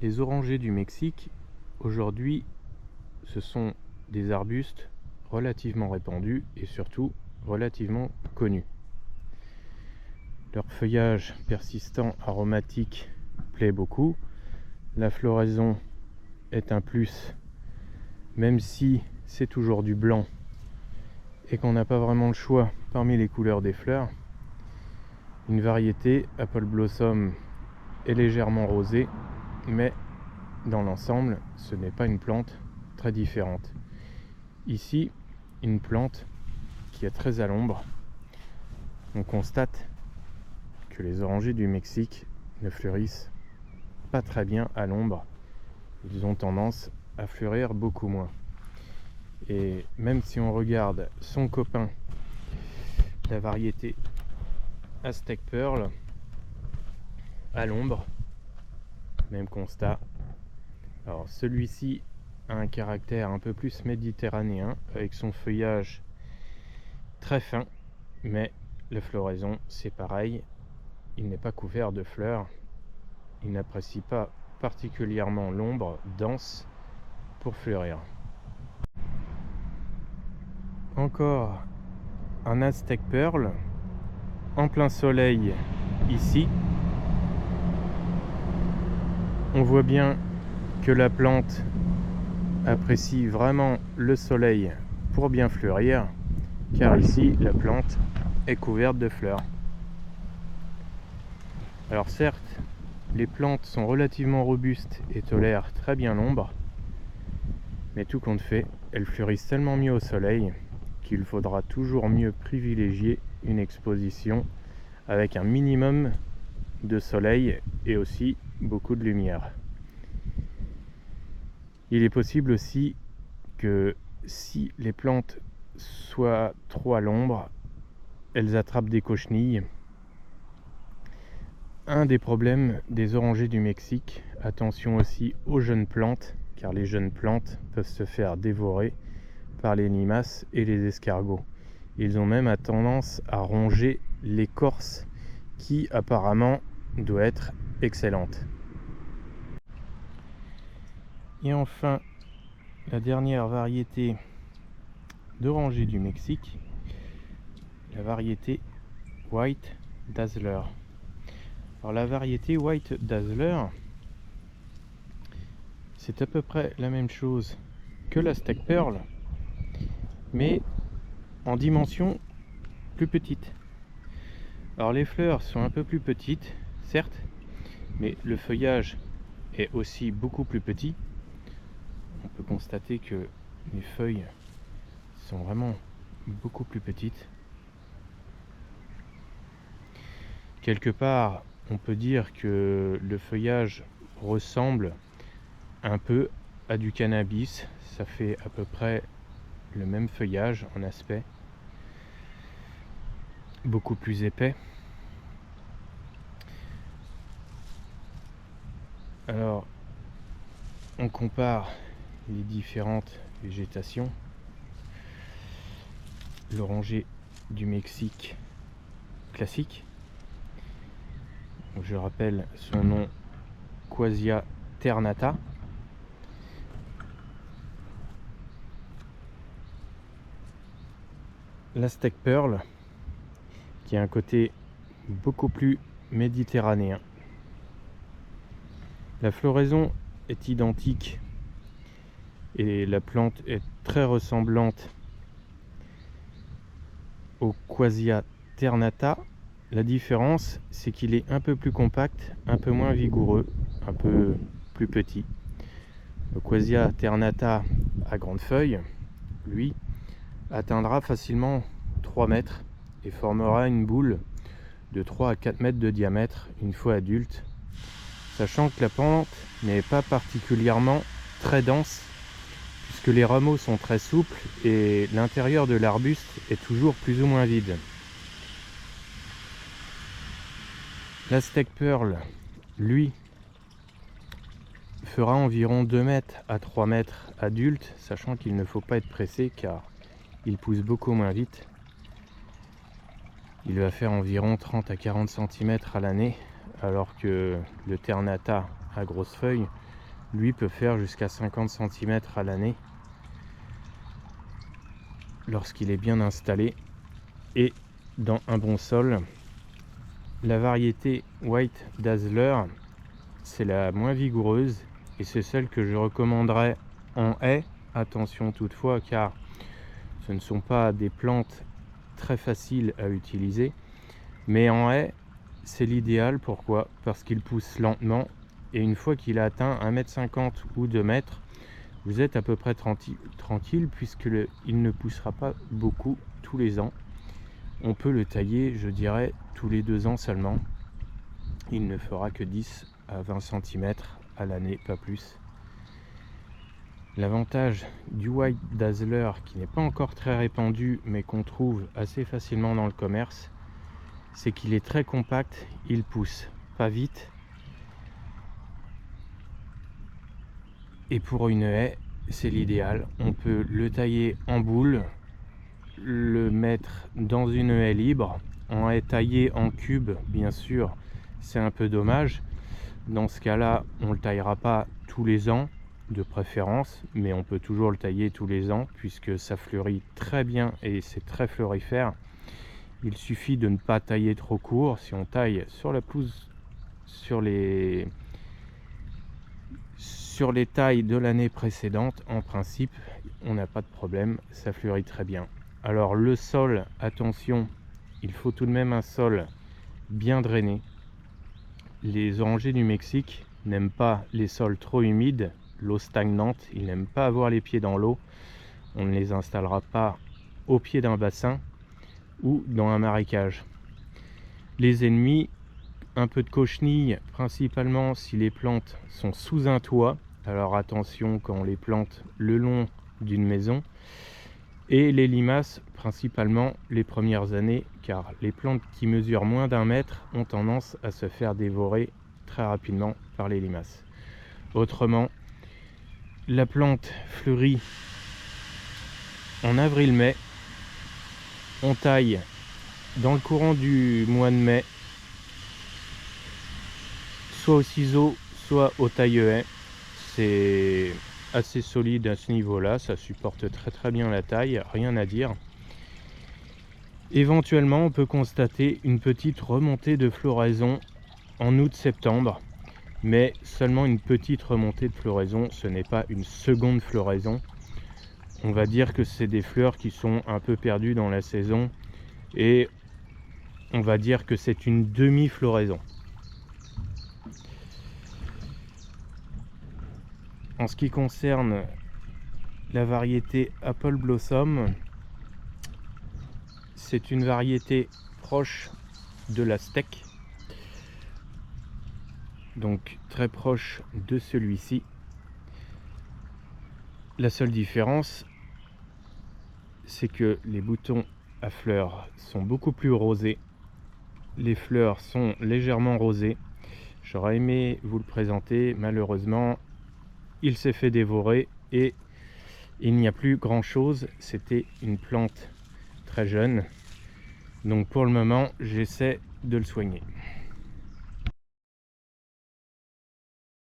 Les orangers du Mexique, aujourd'hui, ce sont des arbustes relativement répandus et surtout relativement connus. Leur feuillage persistant aromatique plaît beaucoup. La floraison est un plus, même si c'est toujours du blanc et qu'on n'a pas vraiment le choix parmi les couleurs des fleurs. Une variété Apple Blossom est légèrement rosée, mais dans l'ensemble, ce n'est pas une plante très différente. Ici, une plante qui est très à l'ombre. On constate que les orangers du Mexique ne fleurissent pas très bien à l'ombre. Ils ont tendance à fleurir beaucoup moins. Et même si on regarde son copain, la variété Aztec Pearl, à l'ombre, même constat. Alors celui-ci a un caractère un peu plus méditerranéen, avec son feuillage très fin, mais la floraison c'est pareil, il n'est pas couvert de fleurs, il n'apprécie pas particulièrement l'ombre dense pour fleurir. Encore un Aztec Pearl en plein soleil ici. On voit bien que la plante apprécie vraiment le soleil pour bien fleurir, car ici la plante est couverte de fleurs. Alors certes, les plantes sont relativement robustes et tolèrent très bien l'ombre, mais tout compte fait, elles fleurissent tellement mieux au soleil qu'il faudra toujours mieux privilégier une exposition avec un minimum de soleil et aussi beaucoup de lumière. Il est possible aussi que si les plantes soient trop à l'ombre, elles attrapent des cochenilles. Un des problèmes des orangers du Mexique, attention aussi aux jeunes plantes, car les jeunes plantes peuvent se faire dévorer par les limaces et les escargots. Ils ont même tendance à ronger l'écorce qui apparemment doit être excellente. Et enfin, la dernière variété d'oranger du Mexique, la variété White Dazzler. Alors la variété White Dazzler, c'est à peu près la même chose que l'Aztec Pearl, mais en dimension plus petite. Alors les fleurs sont un peu plus petites, certes, mais le feuillage est aussi beaucoup plus petit. On peut constater que les feuilles sont vraiment beaucoup plus petites. Quelque part, on peut dire que le feuillage ressemble un peu à du cannabis. Ça fait à peu près le même feuillage en aspect, beaucoup plus épais. Alors, on compare les différentes végétations. L'oranger du Mexique classique, je rappelle son nom, Quassia ternata. L'Aztec Pearl, qui a un côté beaucoup plus méditerranéen. La floraison est identique et la plante est très ressemblante au Quassia ternata. La différence, c'est qu'il est un peu plus compact, un peu moins vigoureux, un peu plus petit. Le Quassia ternata à grandes feuilles, lui, atteindra facilement 3 mètres et formera une boule de 3 à 4 mètres de diamètre une fois adulte, sachant que la plante n'est pas particulièrement très dense puisque les rameaux sont très souples et l'intérieur de l'arbuste est toujours plus ou moins vide. L'Aztec Pearl, lui, fera environ 2 mètres à 3 mètres adulte, sachant qu'il ne faut pas être pressé car il pousse beaucoup moins vite. Il va faire environ 30 à 40 cm à l'année, alors que le Ternata à grosses feuilles lui peut faire jusqu'à 50 cm à l'année lorsqu'il est bien installé et dans un bon sol. La variété White Dazzler, c'est la moins vigoureuse et c'est celle que je recommanderais en haie. Attention toutefois, car ce ne sont pas des plantes très faciles à utiliser, mais en haie c'est l'idéal. Pourquoi? Parce qu'il pousse lentement et une fois qu'il a atteint 1,50 m ou 2 m, vous êtes à peu près tranquille puisqu'il ne poussera pas beaucoup tous les ans. On peut le tailler, je dirais, tous les 2 ans seulement. Il ne fera que 10 à 20 cm à l'année, pas plus. L'avantage du White Dazzler, qui n'est pas encore très répandu mais qu'on trouve assez facilement dans le commerce, c'est qu'il est très compact, il pousse pas vite. Et pour une haie, c'est l'idéal. On peut le tailler en boule, le mettre dans une haie libre. En haie taillée en cube, bien sûr, c'est un peu dommage. Dans ce cas-là, on ne le taillera pas tous les ans, de préférence, mais on peut toujours le tailler tous les ans puisque ça fleurit très bien et c'est très florifère. Il suffit de ne pas tailler trop court. Si on taille sur la pelouse, sur les tailles de l'année précédente, en principe, on n'a pas de problème, ça fleurit très bien. Alors le sol, attention, il faut tout de même un sol bien drainé. Les orangers du Mexique n'aiment pas les sols trop humides, l'eau stagnante, ils n'aiment pas avoir les pieds dans l'eau. On ne les installera pas au pied d'un bassin ou dans un marécage. Les ennemis, un peu de cochenille, principalement si les plantes sont sous un toit. Alors attention quand on les plante le long d'une maison. Et les limaces, principalement les premières années, car les plantes qui mesurent moins d'1 mètre ont tendance à se faire dévorer très rapidement par les limaces. Autrement, la plante fleurit en avril-mai. On taille dans le courant du mois de mai, soit au ciseau, soit au taille-haie. C'est assez solide à ce niveau-là, ça supporte très bien la taille, rien à dire. Éventuellement, on peut constater une petite remontée de floraison en août-septembre, mais seulement une petite remontée de floraison, ce n'est pas une seconde floraison. On va dire que c'est des fleurs qui sont un peu perdues dans la saison et on va dire que c'est une demi-floraison. En ce qui concerne la variété Apple Blossom, c'est une variété proche de la steak, donc très proche de celui-ci. La seule différence, c'est que les boutons à fleurs sont beaucoup plus rosés. Les fleurs sont légèrement rosées. J'aurais aimé vous le présenter, malheureusement, il s'est fait dévorer et il n'y a plus grand chose. C'était une plante très jeune. Donc pour le moment, j'essaie de le soigner.